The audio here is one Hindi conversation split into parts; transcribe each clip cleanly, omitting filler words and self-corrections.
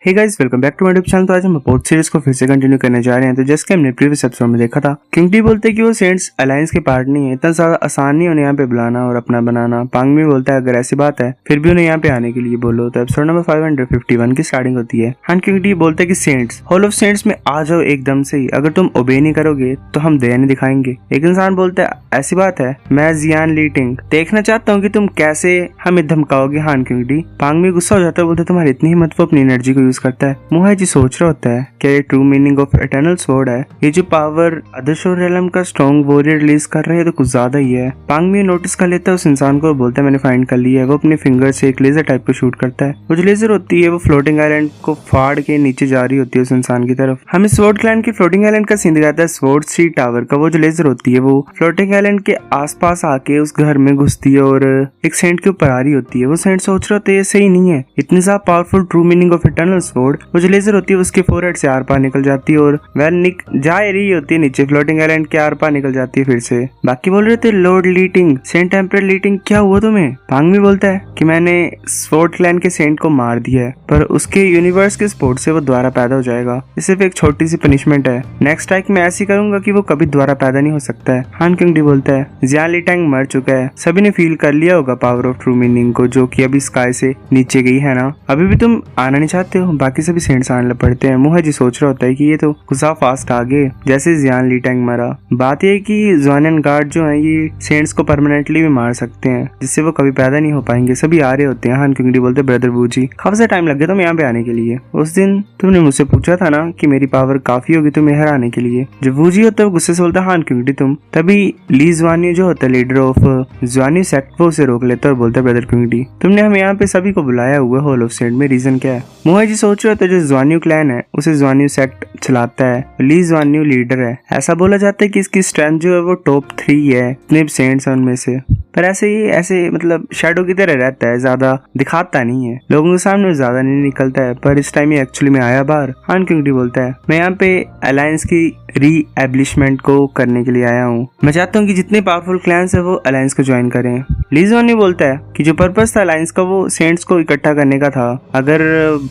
Hey guys, welcome back to my YouTube channel. तो आज हम पोर्ट सीरीज को फिर से कंटिन्यू करने जा रहे हैं। तो जैसे कि हमने प्रीवियस एपिसोड में देखा था, किंग डी बोलते हैं कि वो सेंट्स अलायंस के पार्ट नहीं है, इतना ज्यादा आसान नहीं उन्हें यहाँ पे बुलाना और अपना बनाना। पांग मी बोलता है अगर ऐसी बात है फिर भी उन्हें यहाँ पे आने के लिए बोलो। तो एपिसोड नंबर 551 की स्टार्टिंग होती है। हाँ, किंग डी बोलते हैं कि सेंट्स, हॉल ऑफ सेंट्स में आ जाओ एकदम से ही, अगर तुम ओबे नहीं करोगे तो हम दया नहीं दिखाएंगे। एक इंसान बोलता है ऐसी बात है, मैं जियान लीटिंग देखना चाहता हूँ कि तुम कैसे हमें धमकाओगे। हाँ किंग डी। पांग मी गुस्सा हो जाता है, बोलते तुम्हारी इतनी हिम्मत, वो अपनी एनर्जी को यूज करता है। मुहाई जी सोच रहा होता है कि ये true meaning of eternal sword है, ये जो पावर अदर्शोर रेलम का स्ट्रॉन्ग वॉरियर रिलीज कर रहे हैं तो कुछ ज्यादा ही है। पांग मी नोटिस कर लेता है उस इंसान को, बोलता है मैंने फाइंड कर लिया है। वो अपने फिंगर से एक लेजर टाइप को शूट करता है। वो जो लेजर होती है वो फ्लोटिंग आइलैंड को फाड़ के नीचे जा रही होती है उस इंसान की तरफ। हमें स्वॉर्ड क्लैन की फ्लोटिंग आइलैंड का सीन दिखाता है। स्वॉर्ड सी टावर का वो जो लेजर होती है वो फ्लोटिंग आइलैंड के आसपास आके उस घर में घुसती है और एक सेंट के ऊपर आ रही होती है। वो सेंट सोच रहा होता है ये सही नहीं है, इतनी ज्यादा powerful true meaning of eternal sword. वो जो लेजर होती है उसके फोरहेड से आर पार निकल जाती है और वह जा रही होती है नीचे फ्लोटिंग आइलैंड के आर पार निकल जाती है फिर से। बाकी बोल रहे थे लॉर्ड लीटिंग, सेंट एम्परर लीटिंग, क्या हुआ तुम्हें? पांग भी बोलता है कि मैंने स्वॉर्ड क्लैन के सेंट को मार दिया है, पर उसके यूनिवर्स के सपोर्ट से वो दोबारा पैदा हो जाएगा। ये सिर्फ एक छोटी सी पनिशमेंट है, नेक्स्ट स्ट्राइक में ऐसी करूंगा कि वो कभी दोबारा पैदा नहीं हो सकता है। हान किंग डी बोलता है जियान लीटिंग मर चुका है, सभी ने फील कर लिया होगा पावर ऑफ ट्रू मीनिंग को, जो कि अभी स्काई से नीचे गई है ना। अभी भी तुम आना नहीं चाहते हो? बाकी सभी सेंट्स आने पड़ते हैं। मुहाई जी सोच रहा होता है कि ये तो गुस्सा फास्ट आगे जैसे जियान लीटिंग मरा। बात यह है कि ज़ुआनियन गार्ड जो है ये सेंट्स को परमानेंटली भी मार सकते हैं, जिससे वो कभी पैदा नहीं हो पाएंगे। सभी आ रहे होते हैं। हान किंग डी बोलते ब्रदर बूजी, काफी सा टाइम लग गया तुम यहाँ पे आने के लिए। उस दिन तुमने मुझसे पूछा था ना कि मेरी पावर काफी होगी तुम्हें हराने के लिए। जब बूजी होता है वो गुस्से से बोलता है हान किंग डी तुम। तभी ली ज़ुआनियो जो होता है लीडर ऑफ ज़ुआनियो सेक्ट, वो उसे रोक लेता है और बोलता है ब्रदर किंग डी तुमने हमें यहाँ पे सभी को बुलाया हुआ है हॉल ऑफ सेंट में, रीजन क्या है? मुहाई जी सोच रहे होते जो ज़ुआनियो क्लैन है उसे ज़ुआनियो सेक्ट चलाता है, ली ज़ुआनियो लीडर है। ऐसा बोला जाता है कि इसकी स्ट्रेंथ जो है वो टॉप 3 है इतने सेंट्स उनमें से, पर ऐसे मतलब शैडो की तरह रहता है, ज्यादा दिखाता नहीं है, लोगों के सामने ज्यादा नहीं निकलता है। पर इस टाइम ये एक्चुअली में आया बाहर। हान किंग डी बोलता है मैं यहाँ पे अलायंस की री-एब्लिशमेंट को करने के लिए आया हूँ। मैं चाहता हूँ कि जितने पावरफुल क्लैंस है वो अलायंस को ज्वाइन करें। ली ज़ुआनियो बोलता है कि जो पर्पस था अलायंस का वो सेंट्स को इकट्ठा करने का था, अगर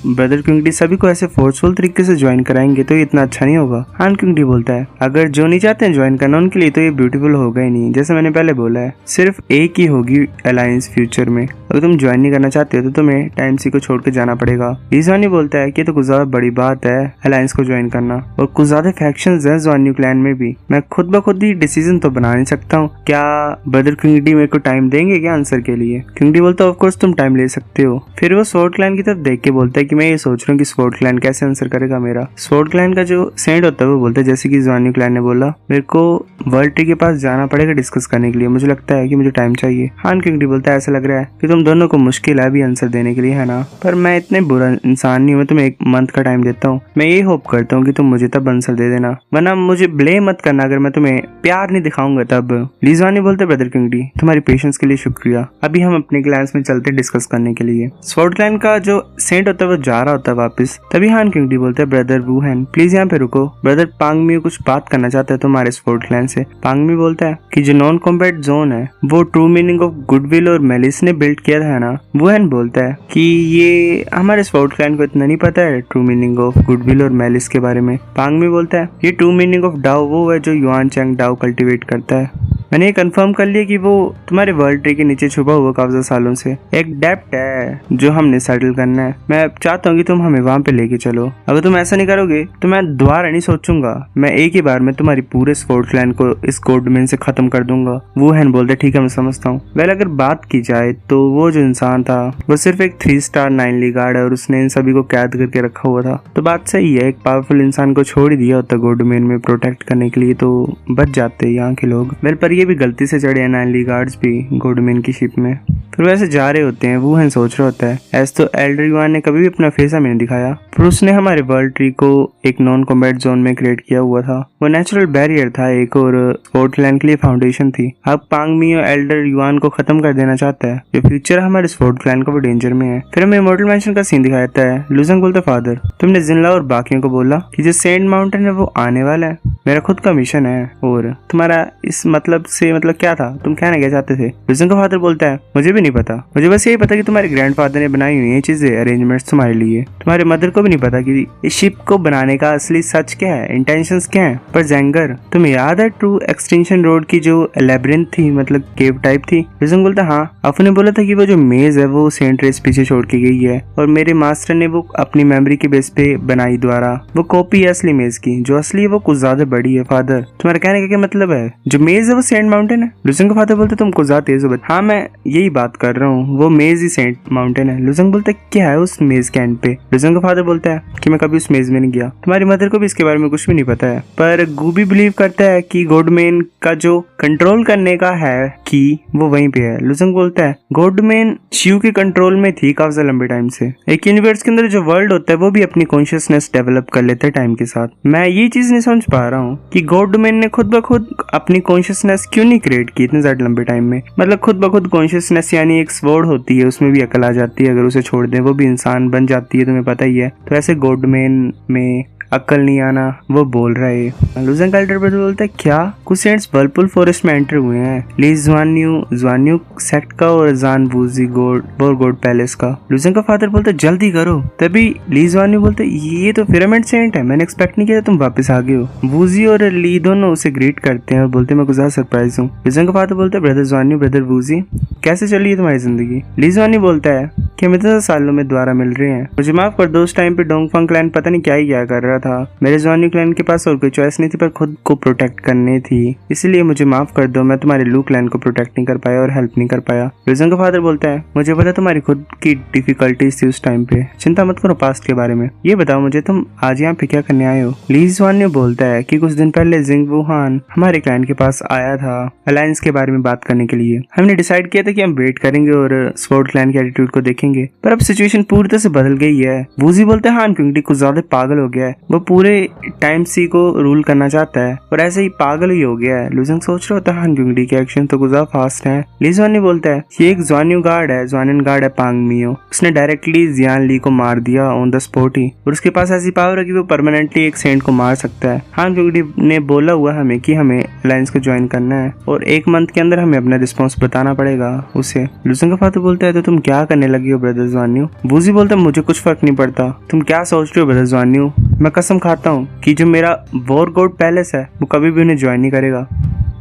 ब्रदर किंग डी सभी को ऐसे फोर्सफुल तरीके से ज्वाइन कराएंगे तो ये इतना अच्छा नहीं होगा। हान किंग डी बोलता है अगर जो नहीं चाहते हैं ज्वाइन करना उनके लिए तो ये ब्यूटीफुल होगा ही नहीं। जैसे मैंने पहले बोला है सिर्फ एक ही होगी अलायंस फ्यूचर में, अगर तुम ज्वाइन नहीं करना चाहते हो तो तुम्हें टाइम सी को छोड़ के जाना पड़ेगा। ली ज़ुआनियो बोलता है कि तो कुछ ज्यादा बड़ी बात है अलायंस को ज्वाइन करना, और कुछ ज्यादा फैक्शंस हैं ज़ुआनियो क्लैन में भी। मैं खुद ब खुद ही डिसीजन तो बना नहीं सकता हूँ। क्या ब्रदर किंग डी मेरे को टाइम देंगे क्या आंसर के लिए? किंग डी बोलता है ऑफ कोर्स तुम टाइम ले सकते हो। फिर वो स्वॉर्ड क्लैन की तरफ देख के बोलता है कि मैं ये सोच रहा हूँ कि स्वॉर्ड क्लैन कैसे आंसर करेगा मेरा। स्वॉर्ड क्लैन का जो सेंट होता है वो बोलता है जैसे कि ज़ुआनियो क्लैन ने बोला मेरे को वर्ल्ड ट्री के पास जाना पड़ेगा डिस्कस करने के लिए, मुझे लगता है कि मुझे टाइम चाहिए। हान किंग डी बोलता है ऐसा लग रहा है कि तुम दोनों को मुश्किल है अभी आंसर देने के लिए, है ना? पर मैं इतने बुरा इंसान नहीं हूँ, मैं तुम्हें 1 मंथ का टाइम देता हूँ। मैं ये होप करता हूँ कि तुम मुझे तब आंसर दे देना, वरना मुझे ब्लेम मत करना अगर मैं तुम्हें प्यार नहीं दिखाऊंगा तब। ली ज़ुआनियो बोलते ब्रदर किंग डी तुम्हारी पेशेंस के लिए शुक्रिया, अभी हम अपने क्लैंस में चलते डिस्कस करने के लिए। स्वॉर्ड क्लैन का जो सेंट होता है वो जा रहा होता है वापस। तभी हान किंग डी बोलते हैं ब्रदर वू हैन प्लीज यहाँ पे रुको, ब्रदर पांग मी कुछ बात करना चाहता है तुम्हारे स्वॉर्ड क्लैन से। पांग मी बोलता है कि जो नॉन कॉम्बैट जोन है वो ट्रू मीनिंग ऑफ गुडविल और मेलिस ने बिल्ड किया था ना। वो हैन बोलता है कि ये हमारे स्वॉर्ड क्लैन को इतना नहीं पता है ट्रू मीनिंग ऑफ गुडविल और मेलिस के बारे में। पांग मी बोलता है ये ट्रू मीनिंग ऑफ डाओ वो है जो युआन चैंग डाओ कल्टीवेट करता है। मैंने ये कंफर्म कर लिया कि वो तुम्हारे वर्ल्ड ट्री के नीचे छुपा हुआ काफी सालों से एक डेप्थ है जो हमने सेटल करना है। मैं चाहता हूँ कि तुम हमें वहां पे लेके चलो। अगर तुम ऐसा नहीं करोगे तो मैं दोबारा नहीं सोचूंगा, मैं एक ही बार में तुम्हारी पूरे स्वॉर्ड क्लैन को इस गोल्ड मेन से खत्म कर दूंगा। वो हैन बोलते ठीक है मैं समझता हूँ। वेल अगर बात की जाए तो वो जो इंसान था वो सिर्फ एक 3 स्टार 9 ली गार्ड है और उसने इन सभी को कैद करके रखा हुआ था। तो बात सही है, एक पावरफुल इंसान को छोड़ ही दिया होता गोल्ड मेन में प्रोटेक्ट करने के लिए तो बच जाते यहाँ के लोग। वेल पर ये भी गलती से चढ़े हैं 9 ली गार्ड्स भी गोल्डमेन की शिप में। फिर वैसे जा रहे होते हैं। वो हैन सोच रहा होता है ऐसे तो एल्डर युआन ने कभी भी अपना फेस हमें नहीं दिखाया, फिर उसने हमारे वर्ल्ड ट्री को एक नॉन कॉम्बैट जोन में क्रिएट किया हुआ था। वो नेचुरल बैरियर था एक और स्वॉर्ड क्लैन के लिए फाउंडेशन थी। अब पांग मी और एल्डर युआन को खत्म कर देना चाहता है, जो फ्यूचर हमारे स्वॉर्ड क्लैन को भी डेंजर में है। फिर हमें इमॉर्टल मैंशन का सीन दिखाया जाता है। लुजंग बोलता फादर तुमने जिनला और बाकियों को बोला कि जो सेंट माउंटेन है वो आने वाला है, मेरा खुद का मिशन है और तुम्हारा इस मतलब से मतलब क्या था, तुम कहना क्या चाहते थे? लुजंग का फादर बोलता है मुझे भी नहीं पता, मुझे बस यही पता कि तुम्हारे ग्रैंडफादर ने बनाई हुई ये चीजें अरेंजमेंट्स तुम्हारे लिए। तुम्हारे मदर को भी नहीं पता कि इस शिप को बनाने का असली सच क्या है, इंटेंशंस क्या है। पर जेंगर तुम्हें याद है ट्रू एक्सटेंशन रोड की जो लेबिरिंथ थी, मतलब केव टाइप थी? लुजंग बोलता हाँ, आपू ने बोला था कि वो जो मेज है वो सेंट रेस पीछे छोड़ के गई है और मेरे मास्टर ने वो अपनी मेमोरी के बेस पे बनाई द्वारा। वो कॉपी है असली मेज की, जो असली है वो कुछ ज्यादा बड़ी है। फादर तुम्हारे कहने का क्या मतलब है? जो मेज है वो सेंट माउंटेन है? लुजंग का फादर बोलते तुम कुछ ज्यादा तेज हो। हाँ मैं यही बात कर रहा हूँ, वो मेज ही सेंट माउंटेन है। लुजंग बोलता है क्या है उस मेज के एंड पे? लुजंग का फादर बोलता है कि मैं कभी उस मेज में नहीं गया, तुम्हारी मदर को भी इसके बारे में कुछ भी नहीं पता है। पर गूबी बिलीव करता है कि गॉडमैन का जो कंट्रोल करने का है की वो वहीं पे है। लुजंग बोलता है गॉडमैन शिव के कंट्रोल में थी काफी लंबे टाइम से। एक यूनिवर्स के अंदर जो वर्ल्ड होता है वो भी अपनी कॉन्शियसनेस डेवलप कर लेता है टाइम के साथ। मैं ये चीज नहीं समझ पा रहा हूँ कि गॉडमैन ने खुद ब खुद अपनी कॉन्शियसनेस क्यों नहीं क्रिएट की इतने ज्यादा लंबे टाइम में। मतलब खुद ब खुद कॉन्शियसनेस यानी एक स्वॉर्ड होती है, उसमें भी अकल आ जाती है, अगर उसे छोड़ दें वो भी इंसान बन जाती है, तुम्हें पता ही है। तो ऐसे गॉडमैन में अक्ल नहीं आना, वो बोल रहा है। लुजंग का एल्डर ब्रदर बोलता है क्या कुछ सेंट्स वर्लपुल फॉरेस्ट में एंटर हुए हैं, ली ज़्वान्यू सेक्ट का और जान वूजी गोड पैलेस का। लुजंग का फादर बोलता है जल्दी करो। तभी ली ज़्वान्यू बोलते ये तो पिरामिड सेंट है, मैंने एक्सपेक्ट नहीं किया तुम वापस आ गए हो। वूजी और ली दोनों उसे ग्रीट करते हैं और बोलते मैं कुछ ज्यादा सरप्राइज हूँ। लुजंग का फादर बोलता है ब्रदर ज़्वान्यू, ब्रदर वूजी कैसे चल रही है तुम्हारी जिंदगी? ली ज़्वान्यू बोलता है कि हम इतने सालों में दोबारा मिल रहे हैं, मुझे माफ कर दो, उस टाइम पे डोंगफंग क्लैन पता नहीं क्या कर रहा था। मेरे ज़्वान्यू क्लैन के पास और कोई चॉइस नहीं थी पर खुद को प्रोटेक्ट करनी थी, इसलिए मुझे माफ कर दो, मैं तुम्हारे लू क्लैन को प्रोटेक्ट नहीं कर पाया और हेल्प नहीं कर पाया। लुजंग का फादर बोलता है मुझे पता तुम्हारी खुद की डिफिकल्टीज थी उस टाइम पे, चिंता मत करो पास्ट के बारे में, ये बताओ मुझे तुम आज यहाँ पे क्या करने आए हो? ली ज़्वान्यू बोलता है कि कुछ दिन पहले जिंग वुहान हमारे क्लैन के पास आया था अलायंस के बारे में बात करने के लिए। हमने डिसाइड किया था कि हम वेट करेंगे और स्वॉर्ड क्लैन के एटीट्यूड को देखेंगे, पर अब सिचुएशन पूरी तरह से बदल गई है। वूजी बोलते हैं हाँ क्योंकि कुछ ज्यादा पागल हो गया है, वो पूरे टाइम सी को रूल करना चाहता है और ऐसे ही पागल ही हो गया है। लुजंग सोच रहा होता है हान क्योंकि के एक्शन तो कुछ फास्ट है। ली ज़्वान्यू बोलता है ये एक ज़्वान्यू गार्ड है, ज़्वानियन गार्ड है पांग मियो, उसने डायरेक्टली जियान ली को मार दिया ऑन द स्पॉट ही, और उसके पास ऐसी पावर है कि वो परमानेंटली एक सेंट को मार सकता है। हान क्योंकि ने बोला हुआ हमें कि हमें अलायंस को ज्वाइन करना है और 1 मंथ के अंदर हमें अपना रिस्पॉन्स बताना पड़ेगा उसे। लुजंग का फादर बोलता है तो तुम क्या करने लगी हो ब्रदर ज़्वान्यू? वूजी बोलता है मुझे कुछ फर्क नहीं पड़ता, तुम क्या सोच रहे हो ब्रदर ज़्वान्यू? मैं कसम खाता हूँ कि जो मेरा वॉर गॉड पैलेस है वो कभी भी उन्हें ज्वाइन नहीं करेगा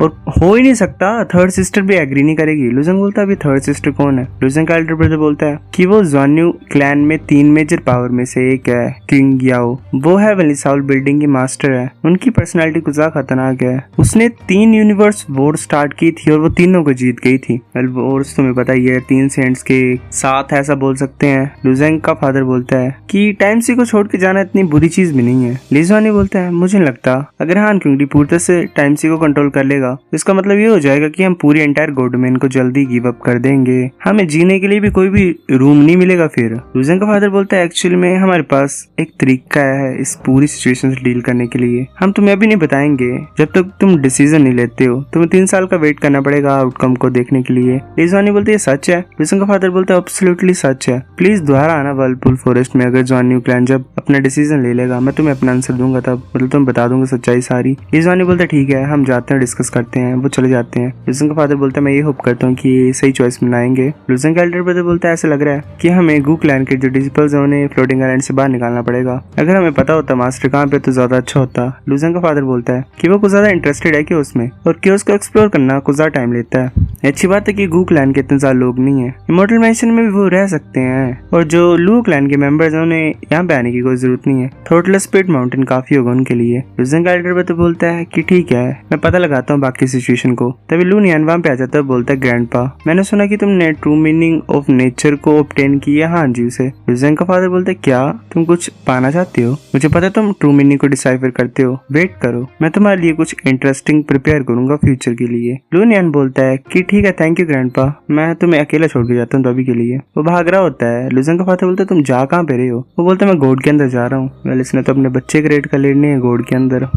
और हो ही नहीं सकता, थर्ड सिस्टर भी एग्री नहीं करेगी। लुजंग बोलता है अभी थर्ड सिस्टर कौन है? लुजंग का एल्डर ब्रदर बोलता है कि वो ज़्वान्यू क्लैन में 3 मेजर पावर में से एक है, किंग याओ, वो है हेवनली साउल बिल्डिंग की मास्टर है, उनकी पर्सनालिटी कुछ ज्यादा खतरनाक है, उसने 3 यूनिवर्स वॉर स्टार्ट की थी और वो तीनों को जीत गई थी। वॉर्स तुम्हें पता ही है 3 सेंट्स के साथ ऐसा बोल सकते हैं। लुजंग का फादर बोलता है कि टाइम सी को छोड़ के जाना इतनी बुरी चीज भी नहीं है। ली ज़्वान्यू बोलता है मुझे नहीं लगता, अगर हान क्योंकि पूरी तरह से टाइम सी को कंट्रोल कर लेगा इसका मतलब ये हो जाएगा कि हम पूरी एंटायर गॉडमैन को जल्दी गिव अप कर देंगे, हमें जीने के लिए भी कोई भी रूम नहीं मिलेगा फिर। लुजंग का फादर बोलता है एक्चुअली में हमारे पास एक तरीका है इस पूरी सिचुएशन से डील करने के लिए, हम तुम्हें अभी नहीं बताएंगे जब तक तुम डिसीजन नहीं लेते हो, तुम्हें 3 साल का वेट करना पड़ेगा आउटकम को देखने के लिए। ली ज़्वान्यू बोलते है सच है? लुजंग का फादर बोलता है एब्सोल्युटली सच है, प्लीज दोबारा आना वर्लपुल फॉरेस्ट में, अगर ज़्वान्यू क्लैन जब अपना डिसीजन ले लेगा मैं तुम्हें अपना आंसर दूंगा, तब मतलब तुम्हें बता दूंगा सच्चाई सारी। ली ज़्वान्यू बोलता है ठीक है हम जाते हैं डिस्कस करते हैं, वो चले जाते हैं। लुजंग का फादर बोलता है मैं ये होप करता हूँ कि सही चॉइस बनाएंगे। लुजंग का एल्डर ब्रदर बोलता है ऐसा लग रहा है कि हमें गू क्लैन के जो डिसिपल्स हैं उन्हें फ्लोटिंग आइलैंड से बाहर निकालना पड़ेगा, अगर हमें पता होता मास्टर कहाँ पे तो ज्यादा अच्छा होता। लुजंग का फादर बोलता है कि वो कुछ ज्यादा इंटरेस्टेड है कि उसमें, और कि उसको एक्सप्लोर करना कुछ ज्यादा टाइम लेता है। अच्छी बात है कि गू क्लैन के इतने ज्यादा लोग नहीं है, इमॉर्टल मैंशन में भी वो रह सकते हैं, और जो लू क्लैन के मेंबर्स हैं उन्हें यहाँ पे आने की कोई जरूरत नहीं है, थ्रोटलेस स्पिरिट माउंटेन काफी होगा उनके लिए। लुजंग का एल्डर ब्रदर बोलता है कि ठीक है मैं पता लगाता हूँ बाकी सिचुएशन को। तभी लू नियान वहाँ पे आ जाता है, बोलता है ग्रैंडपा मैंने सुना कि तुमने ट्रू मीनिंग ऑफ नेचर को ऑब्टेन किया हाँ जी से। लुजंग का फादर बोलता है क्या तुम कुछ पाना चाहते हो? मुझे पता है तुम ट्रू मीनिंग को डिसाइफर करते हो, वेट करो मैं तुम्हारे लिए कुछ इंटरेस्टिंग प्रिपेयर करूंगा फ्यूचर के लिए। लू नियान बोलता है कि ठीक है थैंक यू ग्रैंडपा, मैं तुम्हें अकेला छोड़ के जाता हूँ तो अभी के लिए। वो भाग रहा होता है। लुजंग का फादर बोलता है तुम जा कहाँ पे रहे हो? वो बोलता है मैं गॉड के अंदर जा रहा हूँ। वेल इसने तो अपने बच्चे क्रिएट कर लेने हैं गॉड के अंदर,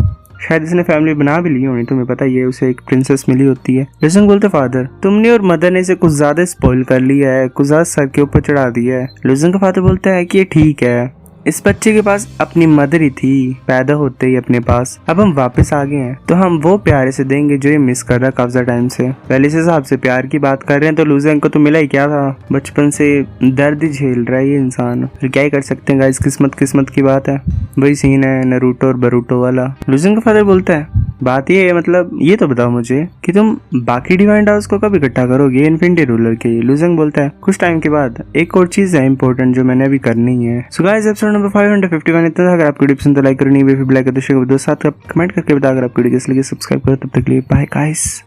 शायद इसने फैमिली बना भी ली होनी, तुम्हें पता ही है उसे एक प्रिंसेस मिली होती है। लुजंग बोलते फादर तुमने और मदर ने इसे कुछ ज्यादा स्पॉइल कर लिया है, कुछ ज्यादा सर के ऊपर चढ़ा दिया है। लुजंग का फादर बोलता है कि ये ठीक है इस बच्चे के पास अपनी मदर ही थी पैदा होते ही अपने पास। अब हम वापस आ गए हैं तो हम वो प्यारे से देंगे जो ये मिस कर रहा है काफी टाइम से। पहले से हिसाब से प्यार की बात कर रहे हैं तो लूजेंग को तो मिला ही क्या था, बचपन से दर्द झेल रहा है ये इंसान। फिर क्या ही कर सकते हैं गाइस, किस्मत की बात है। वही सीन है नरूटो और बरूटो वाला। लूजेंग का फादर बोलता है बात ये है, मतलब ये तो बताओ मुझे कि तुम बाकी डिवाइन हाउस को कब इकट्ठा करोगे इन्फिनिटी रूलर के। लूजेंग बोलता है कुछ टाइम के बाद। एक और चीज है इंपॉर्टेंट जो मैंने अभी करनी है। सो गाइस एपिसोड नंबर 551 इतना था। अगर आपको वीडियो पसंद तो लाइक करो, नहीं भी लाइक कर दो, शेयर कर दो, साथ कमेंट करके बताओ। अगर आपको वीडियो कैसी लगी सब्सक्राइब करो। तब तक के लिए बाय गाइस।